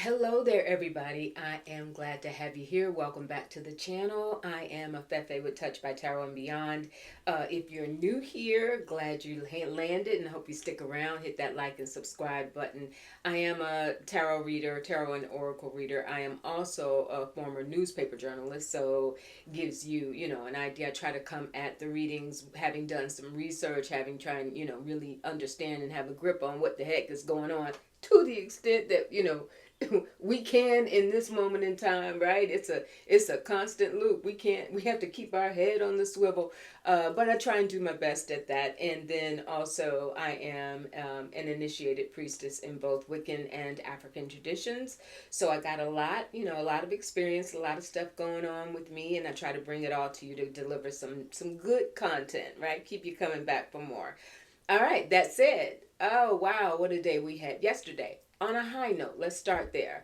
Hello there, everybody. I am glad to have you here. Welcome back to the channel. I am Afefe with Touch by Tarot and Beyond. If you're new here, glad you landed and hope you stick around. Hit that like and subscribe button. I am a tarot reader, tarot and oracle reader. I am also a former newspaper journalist, so gives you, an idea. I try to come at the readings having done some research, having tried, really understand and have a grip on what the heck is going on to the extent that, we can in this moment in time, right? It's a constant loop. We have to keep our head on the swivel, but I try and do my best at that. And then also I am an initiated priestess in both Wiccan and African traditions, so I got a lot of experience, a lot of stuff going on with me, and I try to bring it all to you to deliver some good content, right? Keep you coming back for more. All right, that said, oh wow, what a day we had yesterday. On a high note, let's start there.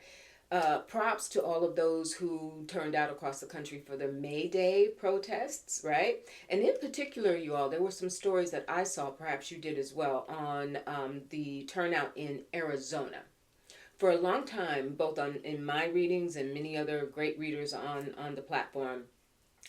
Props to all of those who turned out across the country for the Mayday protests, right? And in particular, you all, there were some stories that I saw, perhaps you did as well, on the turnout in Arizona. For a long time, both in my readings and many other great readers on the platform,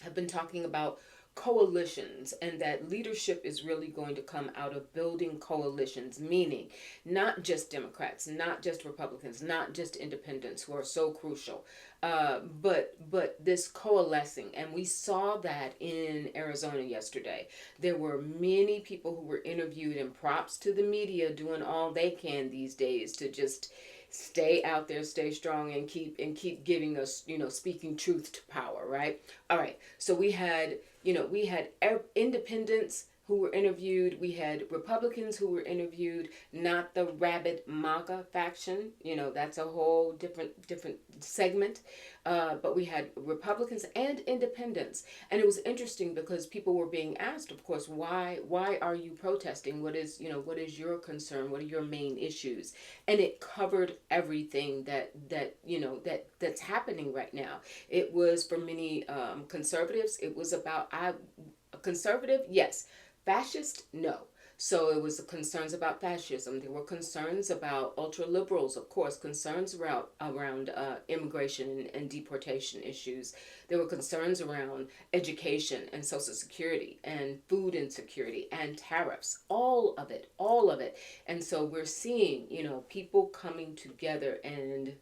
have been talking about coalitions, and that leadership is really going to come out of building coalitions, meaning not just Democrats, not just Republicans, not just independents who are so crucial, but this coalescing. And we saw that in Arizona yesterday. There were many people who were interviewed, and props to the media doing all they can these days to just stay out there, stay strong, and keep giving us, speaking truth to power, right? All right. So we had independents who were interviewed. We had Republicans who were interviewed, not the rabid MAGA faction. That's a whole different segment. But we had Republicans and independents. And it was interesting because people were being asked, of course, why are you protesting? What is your concern? What are your main issues? And it covered everything that's happening right now. It was for many conservatives. It was about conservative, yes. Fascist, no. So it was concerns about fascism. There were concerns about ultra liberals, of course, concerns around immigration and deportation issues. There were concerns around education and Social Security and food insecurity and tariffs, all of it. And so we're seeing, people coming together and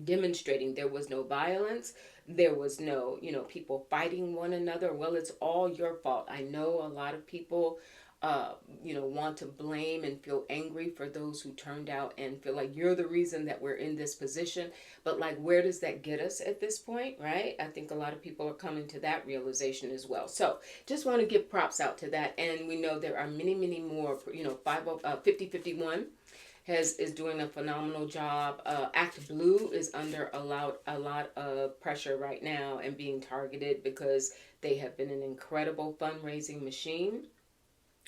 demonstrating. There was no violence. There was no, people fighting one another. Well, it's all your fault. I know a lot of people, want to blame and feel angry for those who turned out and feel like you're the reason that we're in this position. But like, where does that get us at this point, right? I think a lot of people are coming to that realization as well. So just want to give props out to that. And we know there are many, many more, 5051 is doing a phenomenal job. Act Blue is under a lot of pressure right now and being targeted because they have been an incredible fundraising machine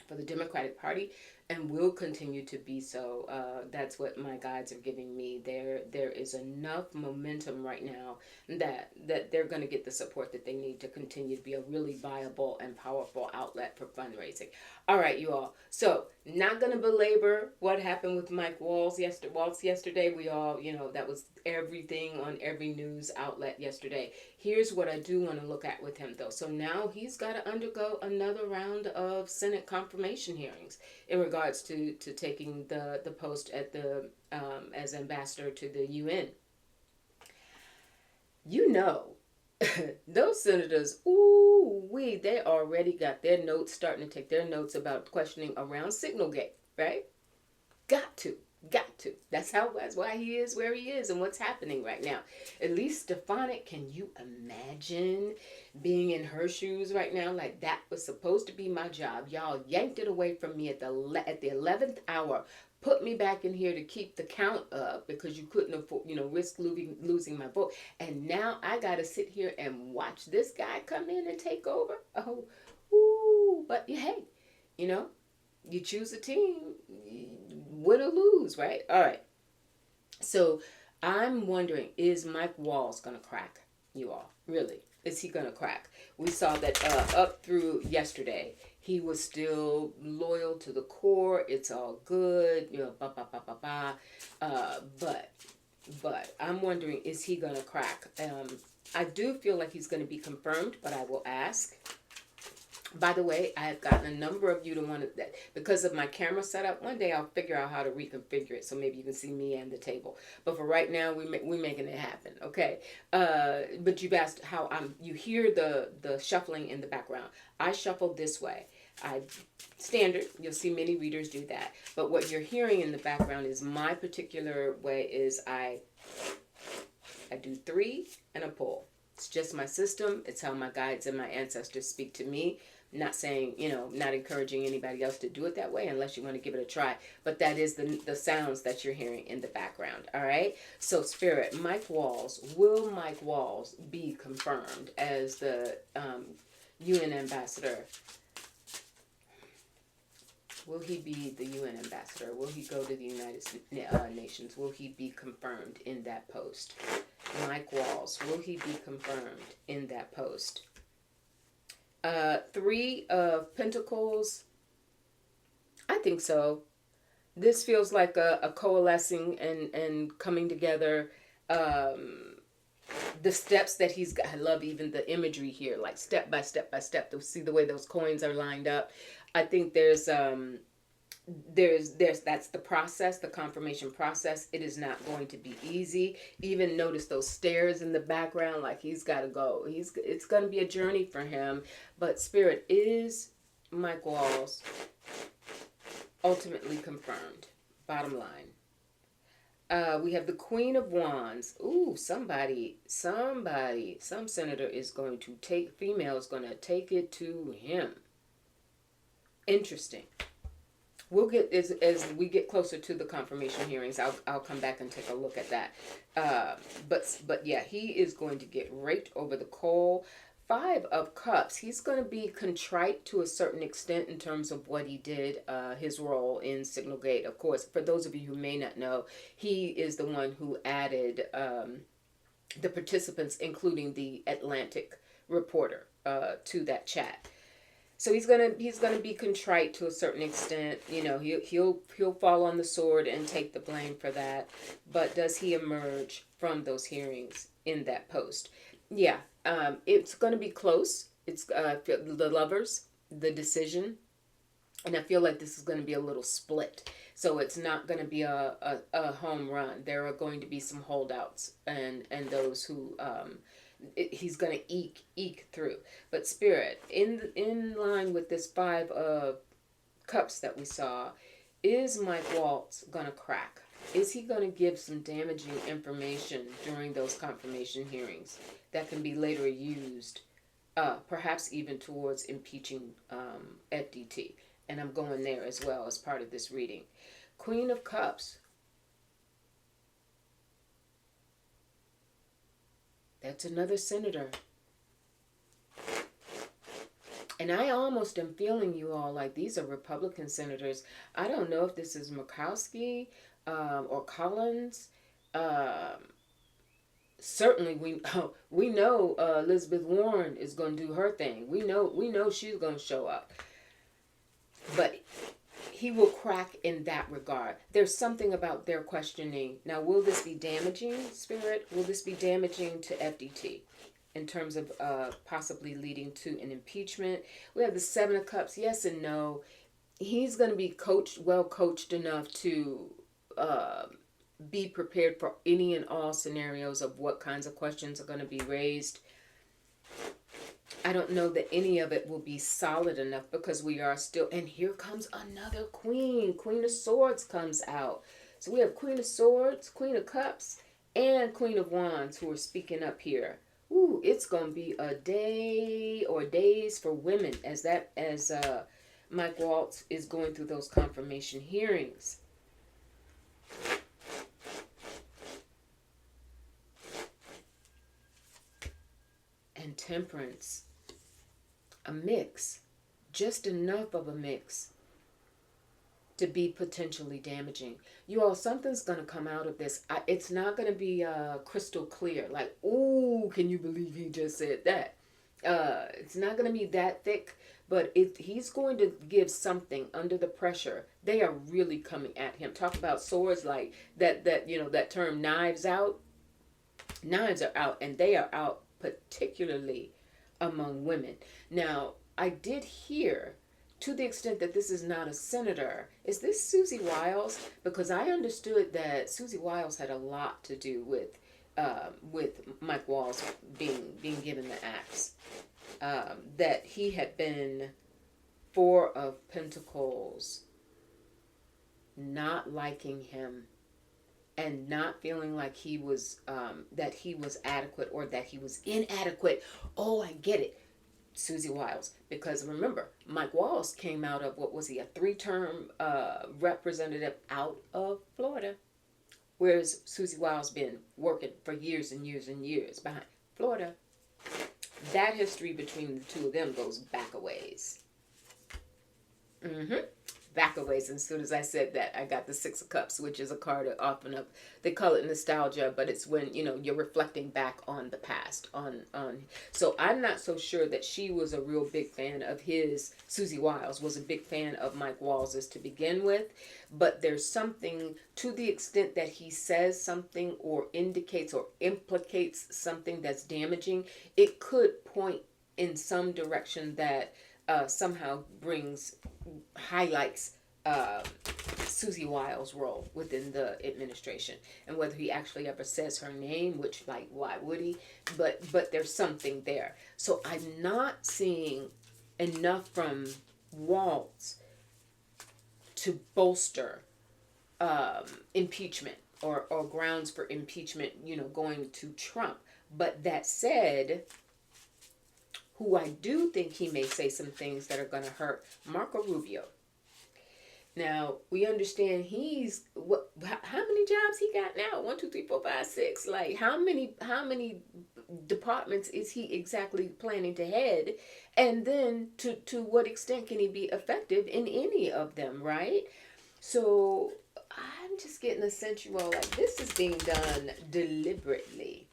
for the Democratic Party and will continue to be so. That's what my guides are giving me. There is enough momentum right now that they're going to get the support that they need to continue to be a really viable and powerful outlet for fundraising. All right, you all. So not going to belabor what happened with Mike Waltz yesterday. We all, that was everything on every news outlet yesterday. Here's what I do want to look at with him, though. So now he's got to undergo another round of Senate confirmation hearings in regards to taking the post at the as ambassador to the UN. Those senators, they already got their notes, starting to take their notes about questioning around Signalgate, right? Got to. That's why he is where he is and what's happening right now. At least Stefanik, can you imagine being in her shoes right now? Like, that was supposed to be my job. Y'all yanked it away from me at the 11th hour. Put me back in here to keep the count up because you couldn't afford, risk losing my vote. And now I got to sit here and watch this guy come in and take over. But hey, you choose a team, win or lose, right? All right. So I'm wondering, is Mike Waltz going to crack, you all? Really? Is he going to crack? We saw that up through yesterday, he was still loyal to the core. It's all good, But wondering, is he going to crack? I do feel like he's going to be confirmed, but I will ask. By the way, I have gotten a number of you to want that because of my camera setup. One day I'll figure out how to reconfigure it so maybe you can see me and the table. But for right now, we're making it happen. Okay. But you've asked how you hear the shuffling in the background. I shuffle this way. Standard. You'll see many readers do that. But what you're hearing in the background is my particular way is I do 3 and a pull. It's just my system. It's how my guides and my ancestors speak to me. Not saying, not encouraging anybody else to do it that way unless you want to give it a try. But that is the sounds that you're hearing in the background. All right. So Spirit, will Mike Waltz be confirmed as the UN ambassador? Will he be the UN ambassador? Will he go to the United Nations? Will he be confirmed in that post? Mike Waltz, will he be confirmed in that post? 3 of Pentacles. I think so. This feels like a coalescing and coming together. The steps that he's got. I love even the imagery here, like step by step by step. To see the way those coins are lined up. I think there's that's the process, the confirmation process. It is not going to be easy. Even notice those stairs in the background, like he's got to go. It's going to be a journey for him. But Spirit, is Mike Waltz ultimately confirmed? Bottom line. We have the Queen of Wands. Ooh, some senator is going to female is going to take it to him. Interesting. We'll get as we get closer to the confirmation hearings. I'll come back and take a look at that. But yeah, he is going to get raked over the coal. 5 of Cups. He's going to be contrite to a certain extent in terms of what he did, his role in Signal Gate. Of course, for those of you who may not know, he is the one who added the participants, including the Atlantic reporter, to that chat. So he's gonna be contrite to a certain extent. He'll fall on the sword and take the blame for that. But does he emerge from those hearings in that post? Yeah, it's gonna be close. It's the Lovers, the decision, and I feel like this is gonna be a little split. So it's not gonna be a home run. There are going to be some holdouts and those who. He's going to eke through. But Spirit, in line with this 5 of Cups that we saw, is Mike Waltz going to crack? Is he going to give some damaging information during those confirmation hearings that can be later used, perhaps even towards impeaching FDT? And I'm going there as well as part of this reading. Queen of Cups. That's another senator. And I almost am feeling you all like these are Republican senators. I don't know if this is Murkowski or Collins. Certainly we know Elizabeth Warren is going to do her thing. We know she's going to show up. But he will crack in that regard. There's something about their questioning. Now, will this be damaging, Spirit? Will this be damaging to FDT in terms of possibly leading to an impeachment? We have the 7 of Cups, yes and no. He's going to be well coached enough to be prepared for any and all scenarios of what kinds of questions are going to be raised. I don't know that any of it will be solid enough because we are still, and here comes another queen. Queen of Swords comes out. So we have Queen of Swords, Queen of Cups, and Queen of Wands who are speaking up here. Ooh, it's going to be a day or days for women as Mike Waltz is going through those confirmation hearings. And Temperance. A mix. Just enough of a mix to be potentially damaging. You all, something's going to come out of this. It's not going to be crystal clear. Like, ooh, can you believe he just said that? It's not going to be that thick, but he's going to give something under the pressure. They are really coming at him. Talk about swords like that term knives out. Nines are out, and they are out particularly among women. Now, I did hear, to the extent that this is not a senator, is this Susie Wiles? Because I understood that Susie Wiles had a lot to do with Mike Waltz being given the axe. That he had been Four of Pentacles not liking him and not feeling like he was that he was adequate or that he was inadequate. Oh, I get it. Susie Wiles. Because remember, Mike Waltz came out of, what was he, a 3-term representative out of Florida. Whereas Susie Wiles been working for years and years and years behind Florida. That history between the two of them goes back a ways. Back a ways. And as soon as I said that, I got the Six of Cups, which is a card that often up. They call it nostalgia, but it's when, you know, you're reflecting back on the past. So I'm not so sure that she was a real big fan of his. Susie Wiles was a big fan of Mike Waltz's to begin with, but there's something, to the extent that he says something or indicates or implicates something that's damaging, it could point in some direction that somehow highlights Susie Wiles' role within the administration, and whether he actually ever says her name, which, like, why would he? But there's something there. So I'm not seeing enough from Waltz to bolster impeachment or grounds for impeachment, you know, going to Trump. But that said, who I do think he may say some things that are going to hurt, Marco Rubio. Now, we understand how many jobs he got now? 1, 2, 3, 4, 5, 6. Like, how many departments is he exactly planning to head? And then to what extent can he be effective in any of them, right? So I'm just getting a sense, you all, like, this is being done deliberately.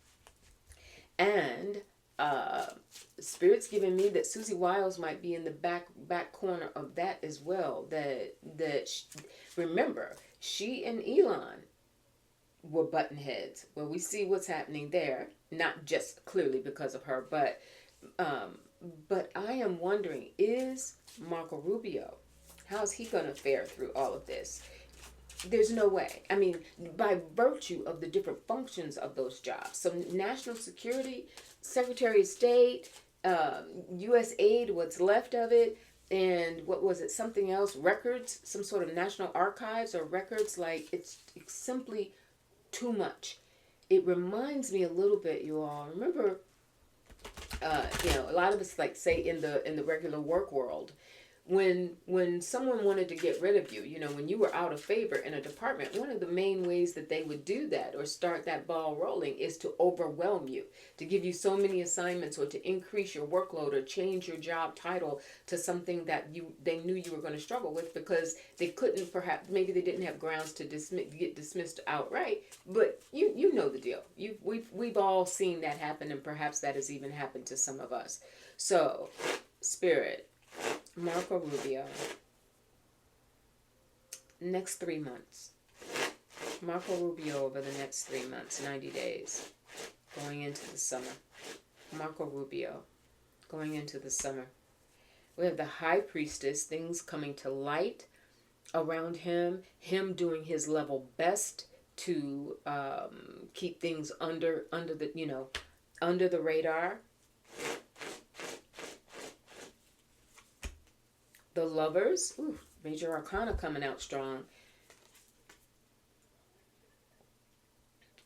And Spirit's giving me that Susie Wiles might be in the back corner of that as well. Remember, she and Elon were button heads. Well, we see what's happening there, not just clearly because of her, but I am wondering, is Marco Rubio, how's he going to fare through all of this? There's no way. I mean, by virtue of the different functions of those jobs. So national security, Secretary of State, U.S. aid, what's left of it, and what was it, something else, records, some sort of national archives or records, like, it's simply too much. It reminds me a little bit, you all, remember, a lot of us, like, say in the regular work world, when someone wanted to get rid of you, when you were out of favor in a department, one of the main ways that they would do that or start that ball rolling is to overwhelm you, to give you so many assignments or to increase your workload or change your job title to something that they knew you were going to struggle with, because they couldn't, perhaps, maybe they didn't have grounds to get dismissed outright, but you know the deal. We've all seen that happen, and perhaps that has even happened to some of us. So, Spirit, Marco Rubio, next 3 months. Marco Rubio over the next 3 months, 90 days, going into the summer. Marco Rubio, going into the summer. We have the High Priestess, things coming to light around him doing his level best to keep things under the radar. The Lovers, Major Arcana coming out strong.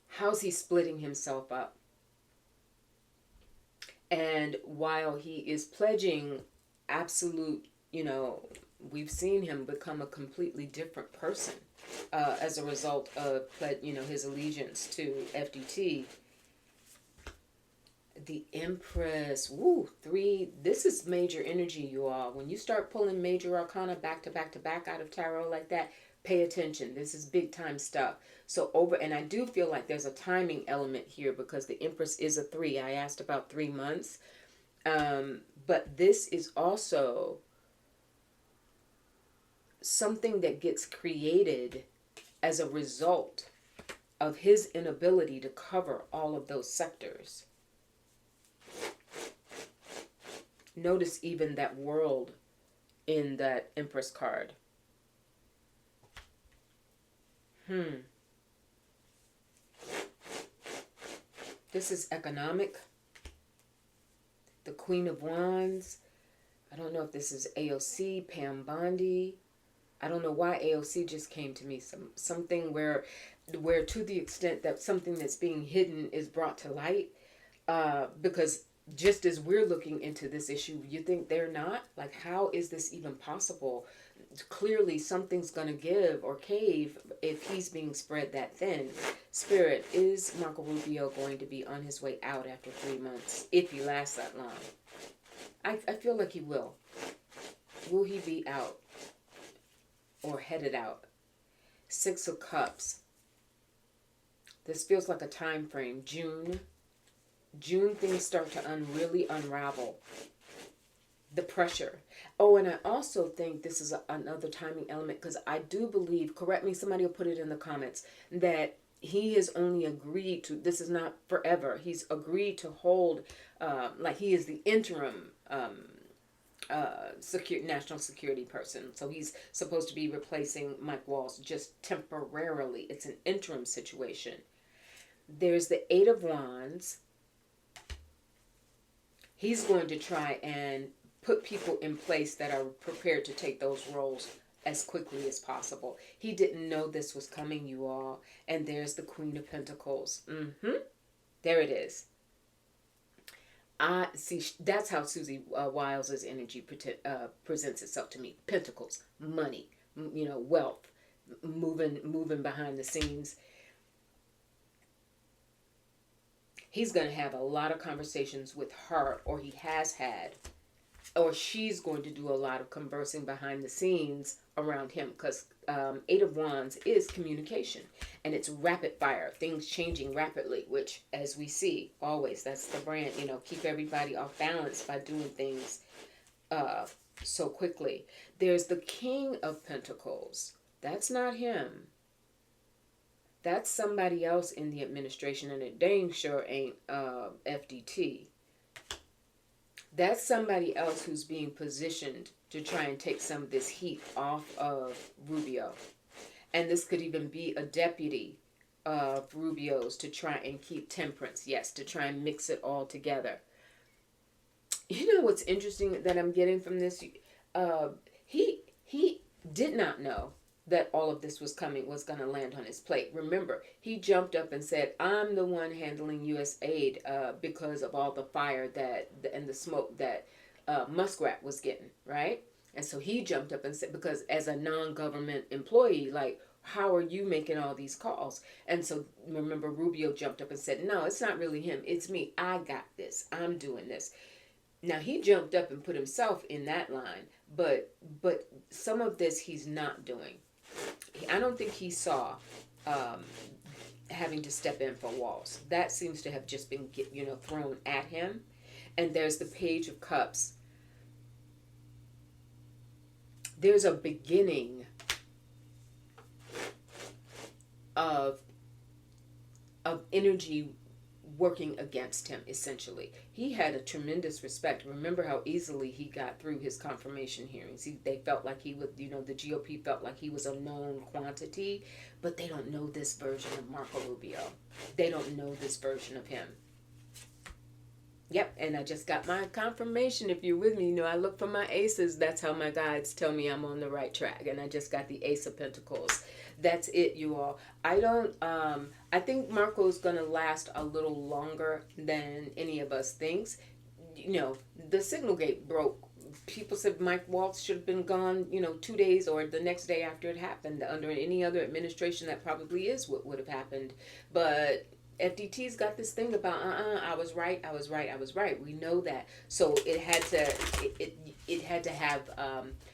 How's he splitting himself up? And while he is pledging absolute, we've seen him become a completely different person as a result of, his allegiance to FDT. The Empress, 3, this is major energy, you all. When you start pulling major arcana back to back to back out of tarot like that, pay attention. This is big time stuff. So and I do feel like there's a timing element here, because the Empress is a 3. I asked about 3 months. But this is also something that gets created as a result of his inability to cover all of those sectors. Notice even that world in that Empress card. This is economic. The Queen of Wands. I don't know if this is AOC, Pam Bondi. I don't know why AOC just came to me. Something where to the extent that something that's being hidden is brought to light. Because just as we're looking into this issue, you think they're not? Like, how is this even possible? Clearly something's going to give or cave if he's being spread that thin. Spirit, is Marco Rubio going to be on his way out after 3 months, if he lasts that long? I feel like he will. Will he be out or headed out? 6 of Cups. This feels like a time frame. June things start to really unravel. The pressure. Oh, and I also think this is another timing element, because I do believe, correct me, somebody will put it in the comments, that he has only agreed to, this is not forever, he's agreed to hold, like he is the interim national security person. So he's supposed to be replacing Mike Waltz just temporarily. It's an interim situation. There's the 8 of Wands. He's going to try and put people in place that are prepared to take those roles as quickly as possible. He didn't know this was coming, you all. And there's the Queen of Pentacles. There it is. I see. That's how Susie Wiles's energy presents itself to me. Pentacles, money, wealth, moving behind the scenes. He's going to have a lot of conversations with her, or he has had, or she's going to do a lot of conversing behind the scenes around him, because 8 of Wands is communication, and it's rapid fire, things changing rapidly, which, as we see, always, that's the brand, keep everybody off balance by doing things so quickly. There's the King of Pentacles. That's not him. That's somebody else in the administration, and it dang sure ain't FDT. That's somebody else who's being positioned to try and take some of this heat off of Rubio. And this could even be a deputy of Rubio's to try and keep temperance. Yes, to try and mix it all together. You know what's interesting that I'm getting from this? He did not know that all of this was going to land on his plate. Remember, he jumped up and said, I'm the one handling U.S. aid because of all the fire and the smoke that Muskrat was getting, right? And so he jumped up and said, because as a non-government employee, like, how are you making all these calls? And so remember, Rubio jumped up and said, no, it's not really him. It's me. I got this. I'm doing this. Now, he jumped up and put himself in that line, but some of this he's not doing. I don't think he saw having to step in for Waltz. That seems to have just been thrown at him. And there's the Page of Cups. There's a beginning of energy working against him, essentially. He had a tremendous respect. Remember how easily he got through his confirmation hearings. They felt like he would, the GOP felt like he was a known quantity, but they don't know this version of Marco Rubio. They don't know this version of him. Yep, and I just got my confirmation. If you're with me, I look for my aces. That's how my guides tell me I'm on the right track. And I just got the Ace of Pentacles. That's it, you all. I think Marco's going to last a little longer than any of us thinks. The signal gate broke. People said Mike Waltz should have been gone, 2 days or the next day after it happened. Under any other administration, that probably is what would have happened. But FDT's got this thing about, I was right. We know that. So it had to have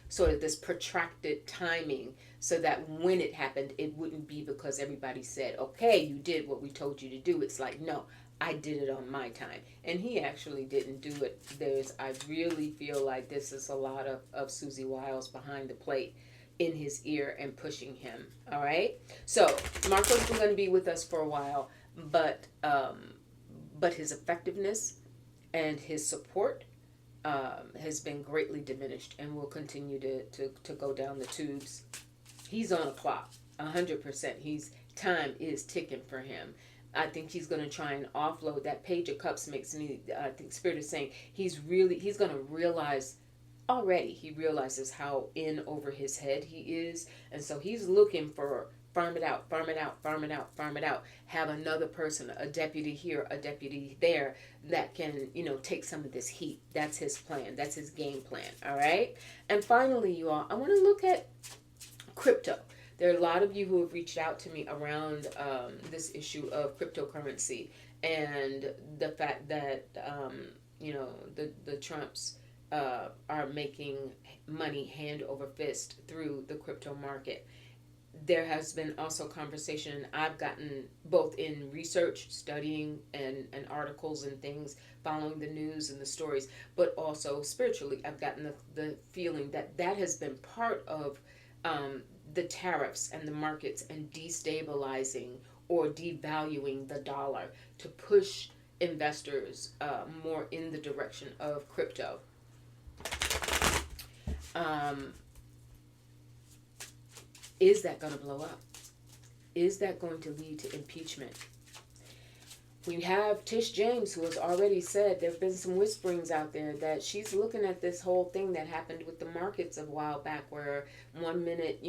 sort of this protracted timing, so that when it happened, it wouldn't be because everybody said, okay, you did what we told you to do. It's like, no, I did it on my time. And he actually didn't do it. I really feel like this is a lot of Susie Wiles behind the plate. in his ear and pushing him. All right. So Marco's going to be with us for a while, but his effectiveness and his support has been greatly diminished and will continue to go down the tubes. He's on a clock, 100%. Time is ticking for him. I think he's going to try and offload that Page of Cups. Makes me, I think Spirit is saying he's going to realize, already he realizes how in over his head he is. And so he's looking for farm it out, farm it out, farm it out, farm it out. Have another person, a deputy here, a deputy there, that can, take some of this heat. That's his plan. That's his game plan. All right. And finally, you all, I want to look at crypto. There are a lot of you who have reached out to me around this issue of cryptocurrency and the fact that, the Trumps are making money hand over fist through the crypto market. There has been also conversation I've gotten both in research, studying, and articles and things, following the news and the stories, but also spiritually, I've gotten the feeling that has been part of the tariffs and the markets and destabilizing or devaluing the dollar to push investors more in the direction of crypto. Is that going to blow up? Is that going to lead to impeachment? We have Tish James, who has already said, there have been some whisperings out there that she's looking at this whole thing that happened with the markets a while back, where 1 minute,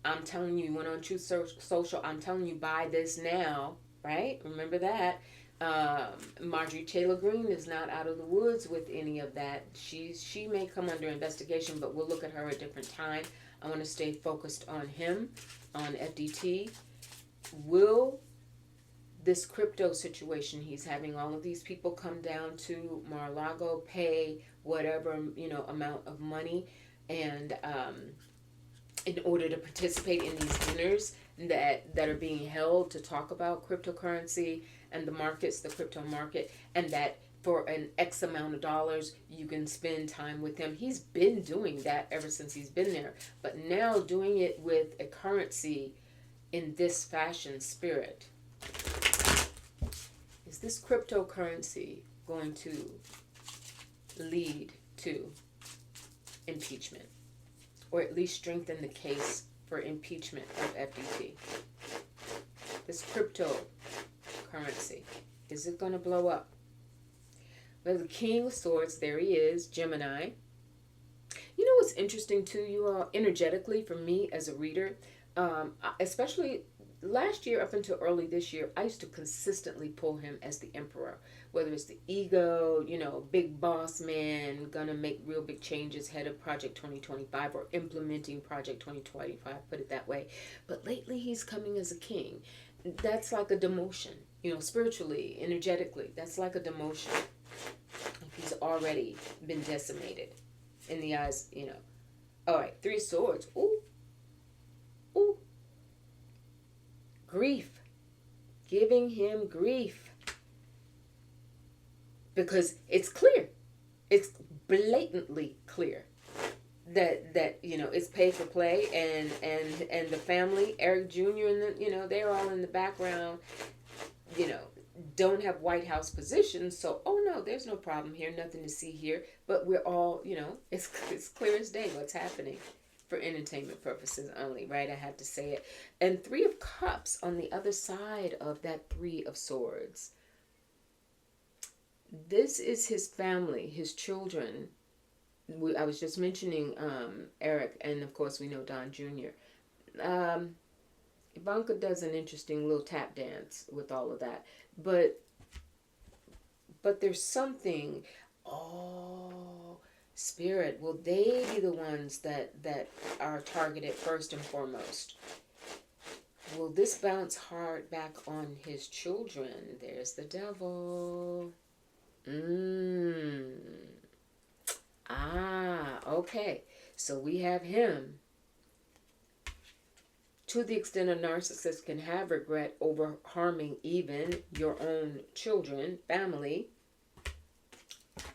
I'm telling you, went on Truth Social, I'm telling you, buy this now, right? Remember that? Marjorie Taylor Greene is not out of the woods with any of that. She may come under investigation, but we'll look at her a different time. I want to stay focused on him, on FDT. Will this crypto situation, he's having all of these people come down to Mar-a-Lago, pay whatever, amount of money, and in order to participate in these dinners that are being held to talk about cryptocurrency and the markets, the crypto market, and that for an X amount of dollars, you can spend time with him. He's been doing that ever since he's been there, but now doing it with a currency in this fashion spirit. Is this cryptocurrency going to lead to impeachment, or at least strengthen the case for impeachment of FDT? This cryptocurrency, is it going to blow up? Well, the King of Swords, there he is, Gemini. You know what's interesting too, you all, energetically for me as a reader, especially last year up until early this year, I used to consistently pull him as the Emperor. Whether it's the ego, big boss man, gonna make real big changes, head of Project 2025 or implementing Project 2025, put it that way. But lately he's coming as a king. That's like a demotion, spiritually, energetically. That's like a demotion. He's already been decimated in the eyes, All right, 3 swords. Ooh. Ooh. Grief. Giving him grief. Because it's clear. It's blatantly clear that it's pay for play, and the family, Eric Jr. and they're all in the background, don't have White House positions, so no, there's no problem here, nothing to see here, but we're all, it's clear as day what's happening for entertainment purposes only, right? I have to say it. And 3 of Cups on the other side of that 3 of Swords. This is his family, his children. I was just mentioning Eric, and of course we know Don Jr. Ivanka does an interesting little tap dance with all of that. But there's something, Spirit, will they be the ones that are targeted first and foremost? Will this bounce hard back on his children? There's the devil. Okay. So we have him. To the extent a narcissist can have regret over harming even your own children, family,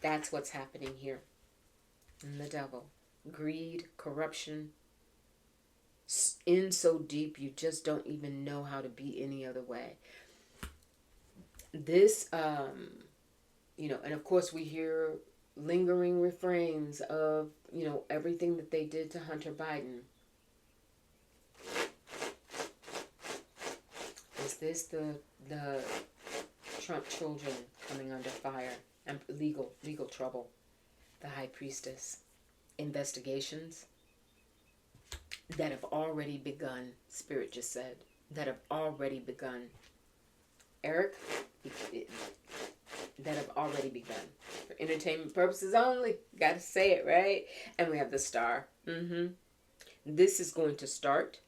that's what's happening here. And the devil. Greed, corruption, in so deep you just don't even know how to be any other way. This, and of course we hear lingering refrains of, everything that they did to Hunter Biden. Is this the Trump children coming under fire and legal trouble? The high priestess. Investigations that have already begun, Spirit just said, that have already begun. Eric, that have already begun. For entertainment purposes only. Gotta say it, right? And we have the star. This is going to start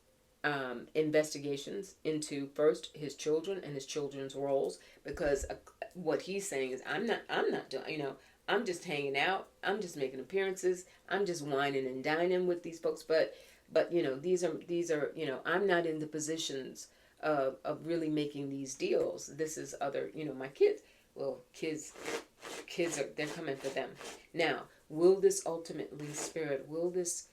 investigations into first his children and his children's roles, because what he's saying is, I'm not doing, I'm just hanging out, I'm just making appearances, I'm just whining and dining with these folks, but these are I'm not in the positions of really making these deals. This is other, my kids. Well, kids are, they're coming for them. Now, will this ultimately, Spirit, will this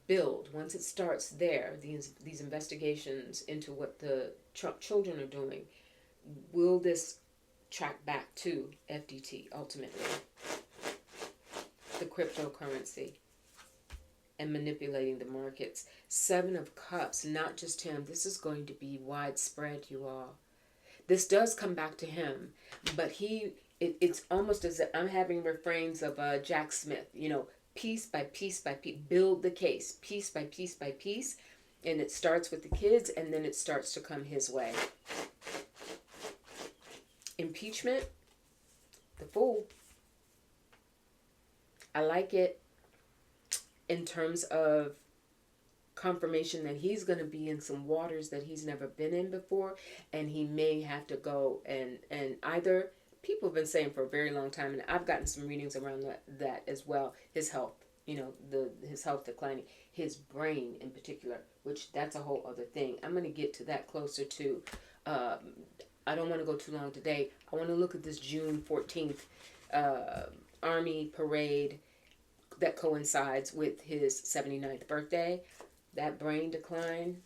build, once it starts there, these investigations into what the Trump children are doing, will this track back to FDT ultimately? The cryptocurrency and manipulating the markets. 7 of Cups, not just him. This is going to be widespread, you all. This does come back to him, but it's almost as if I'm having refrains of Jack Smith, piece by piece by piece, build the case, piece by piece by piece, and it starts with the kids, and then it starts to come his way. Impeachment, the Fool. I like it in terms of confirmation that he's going to be in some waters that he's never been in before, and he may have to go and either, people have been saying for a very long time, and I've gotten some readings around that as well, his health, his health declining, his brain in particular, which that's a whole other thing. I'm going to get to that closer to, I don't want to go too long today. I want to look at this June 14th Army parade that coincides with his 79th birthday. That brain decline,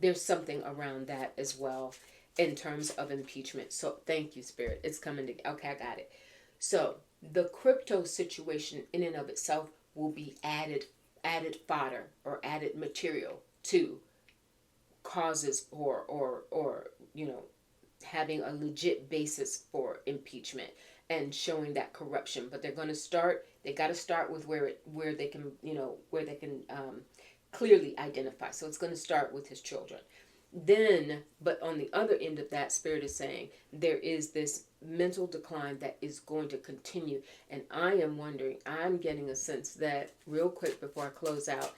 there's something around that as well in terms of impeachment. So thank you, Spirit. It's coming to, okay, I got it. So the crypto situation in and of itself will be added fodder or added material to causes or having a legit basis for impeachment and showing that corruption. But they got to start with where they can clearly identify. So it's going to start with his children. Then, but on the other end of that, Spirit is saying there is this mental decline that is going to continue. And I am wondering, I'm getting a sense that, real quick before I close out,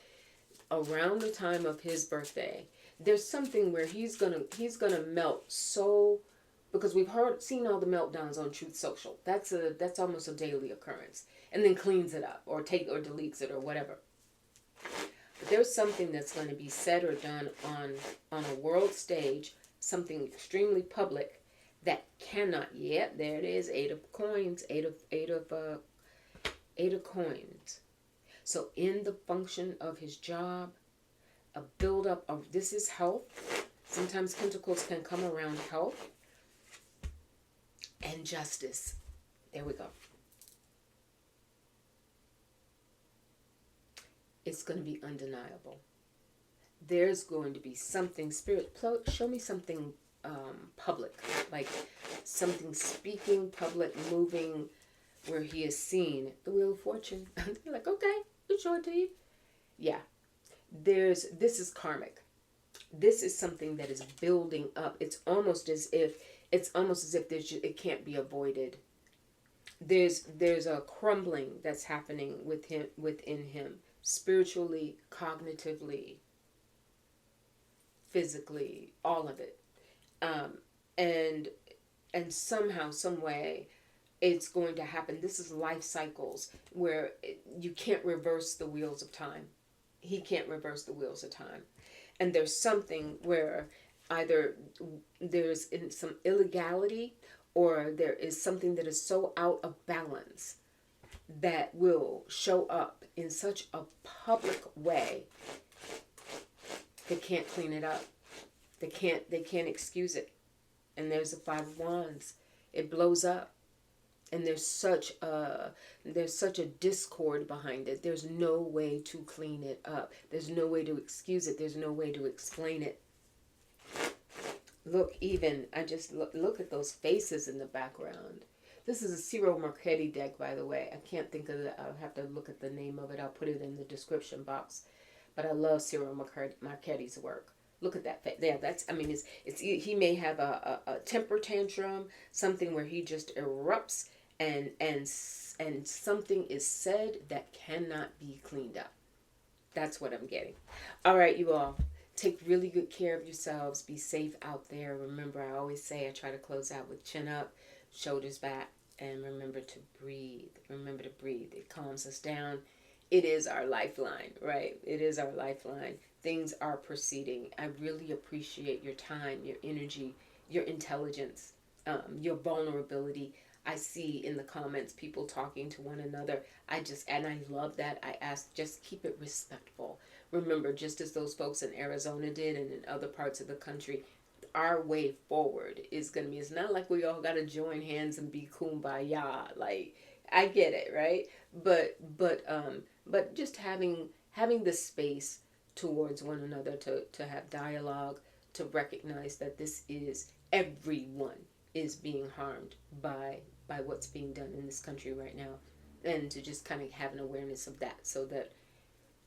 around the time of his birthday, there's something where he's gonna melt so, because we've seen all the meltdowns on Truth Social. That's almost a daily occurrence, and then cleans it up or deletes it or whatever. But there's something that's going to be said or done on a world stage, something extremely public that cannot. Yet there it is, 8 of coins, 8 of coins. So in the function of his job, a buildup of, this is health. Sometimes pentacles can come around health and justice. There we go. It's going to be undeniable. There's going to be something, Spirit, show me something public, like something speaking, public, moving, where he is seen. The Wheel of Fortune. You're like, okay, we'll show it to you. Yeah. This is karmic. This is something that is building up. It's almost as if it can't be avoided. There's a crumbling that's happening within him, spiritually, cognitively, physically, all of it. And somehow, some way, it's going to happen. This is life cycles where you can't reverse the wheels of time. He can't reverse the wheels of time. And there's something where either there's some illegality or there is something that is so out of balance that will show up in such a public way, they can't clean it up. They can't excuse it. And there's the Five of Wands. It blows up. And there's such a discord behind it. There's no way to clean it up. There's no way to excuse it. There's no way to explain it. Look, I just look at those faces in the background. This is a Ciro Marchetti deck, by the way. I can't think of it. I'll have to look at the name of it. I'll put it in the description box. But I love Ciro Marchetti's work. Look at that face. Yeah, he may have a temper tantrum, something where he just erupts and something is said that cannot be cleaned up. That's what I'm getting. All right, you all. Take really good care of yourselves. Be safe out there. Remember, I always say I try to close out with chin up, shoulders back, and remember to breathe. Remember to breathe. It calms us down. It is our lifeline, right? It is our lifeline. Things are proceeding. I really appreciate your time, your energy, your intelligence, your vulnerability. I see in the comments people talking to one another. And I love that. I ask, just keep it respectful. Remember, just as those folks in Arizona did and in other parts of the country, our way forward is going to be, it's not like we all got to join hands and be kumbaya. Like, I get it, right? But just having the space towards one another to have dialogue, to recognize that this is, everyone is being harmed by what's being done in this country right now, and to just kind of have an awareness of that, so that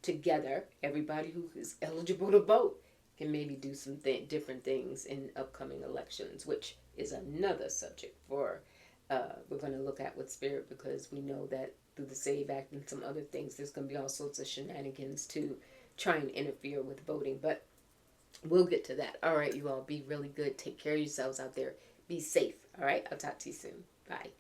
together, everybody who is eligible to vote can maybe do some different things in upcoming elections, which is another subject for we're going to look at with Spirit, because we know that through the SAVE Act and some other things, there's going to be all sorts of shenanigans to try and interfere with voting. But we'll get to that. All right, you all, be really good. Take care of yourselves out there. Be safe. All right, I'll talk to you soon. Bye.